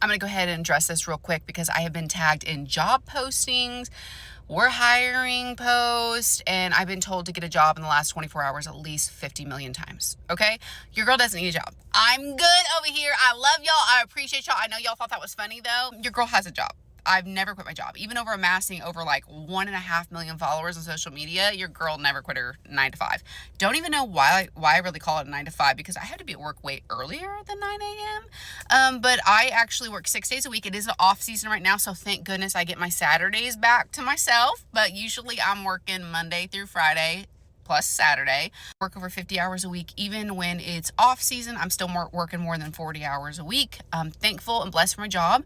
I'm going to go ahead and address this real quick because I have been tagged in job postings, we're hiring posts, and I've been told to get a job in the last 24 hours at least 50 million times. Okay? Your girl doesn't need a job. I'm good over here. I love y'all. I appreciate y'all. I know y'all thought that was funny though. Your girl has a job. I've never quit my job. Even over amassing over like 1.5 million followers on social media, your girl never quit her 9 to 5. Don't even know why I really call it a 9 to 5 because I had to be at work way earlier than 9 a.m. But I actually work 6 days a week. It is the off season right now, so thank goodness I get my Saturdays back to myself. But usually I'm working Monday through Friday plus Saturday. Work over 50 hours a week. Even when it's off season, I'm still working more than 40 hours a week. I'm thankful and blessed for my job.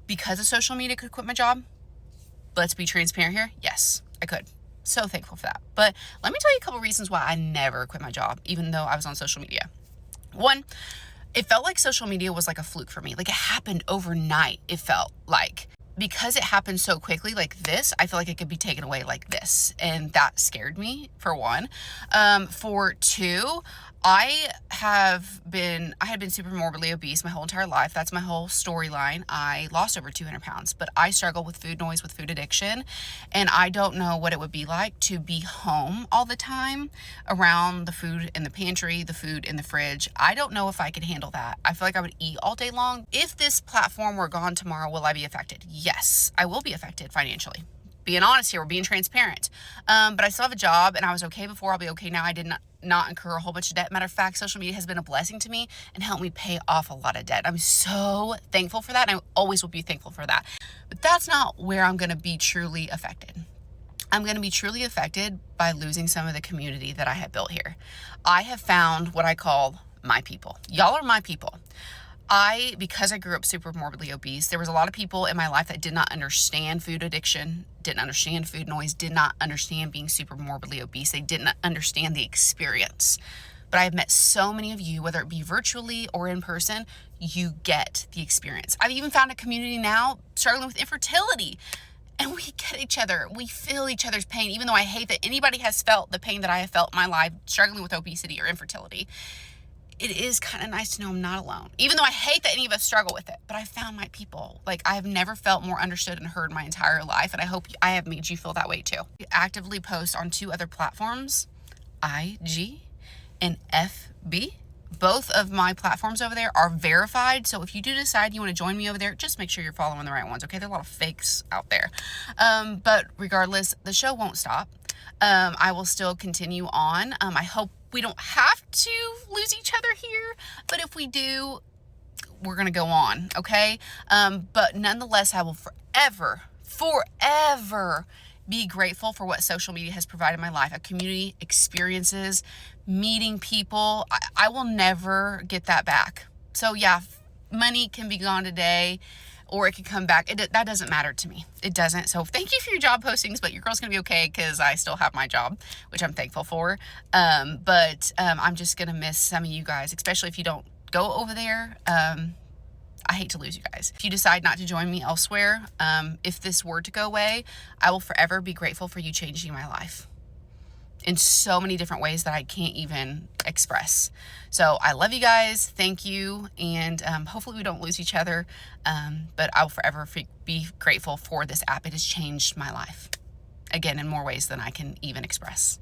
Because of social media, could quit my job. Let's be transparent here. Yes, I could. So thankful for that. But let me tell you a couple reasons why I never quit my job, even though I was on social media. One, it felt like social media was like a fluke for me. Like it happened overnight. It felt like because it happened so quickly like this, I feel like it could be taken away like this. And that scared me, for one. For two, I had been super morbidly obese my whole entire life. That's my whole storyline. I lost over 200 pounds, but I struggle with food noise, with food addiction. And I don't know what it would be like to be home all the time around the food in the pantry, the food in the fridge. I don't know if I could handle that. I feel like I would eat all day long. If this platform were gone tomorrow, will I be affected? Yes, I will be affected financially. Being honest here, we're being transparent. But I still have a job and I was okay before. I'll be okay now. I did not incur a whole bunch of debt. Matter of fact, social media has been a blessing to me and helped me pay off a lot of debt. I'm so thankful for that. And I always will be thankful for that. But that's not where I'm going to be truly affected. I'm going to be truly affected by losing some of the community that I have built here. I have found what I call my people. Y'all are my people. Because I grew up super morbidly obese, there was a lot of people in my life that did not understand food addiction, didn't understand food noise, did not understand being super morbidly obese. They didn't understand the experience. But I have met so many of you, whether it be virtually or in person, you get the experience. I've even found a community now struggling with infertility. And we get each other. We feel each other's pain, even though I hate that anybody has felt the pain that I have felt in my life struggling with obesity or infertility. It is kind of nice to know I'm not alone, even though I hate that any of us struggle with it. But I found my people. Like I have never felt more understood and heard my entire life. And I hope I have made you feel that way too. I actively post on 2 other platforms, IG and FB. Both of my platforms over there are verified. So if you do decide you want to join me over there, just make sure you're following the right ones. Okay. There are a lot of fakes out there. But regardless, the show won't stop. I will still continue on. I hope we don't have to lose each other here, but if we do, we're going to go on, okay? But nonetheless, I will forever be grateful for what social media has provided my life, a community, experiences, meeting people. I will never get that back. So yeah, money can be gone today, or it could come back. That doesn't matter to me. It doesn't. So thank you for your job postings, but your girl's going to be okay because I still have my job, which I'm thankful for. But I'm just going to miss some of you guys, especially if you don't go over there. I hate to lose you guys. If you decide not to join me elsewhere, if this were to go away, I will forever be grateful for you changing my life in so many different ways that I can't even express. So I love you guys. Thank you. And hopefully we don't lose each other. But I'll forever be grateful for this app. It has changed my life, again, in more ways than I can even express.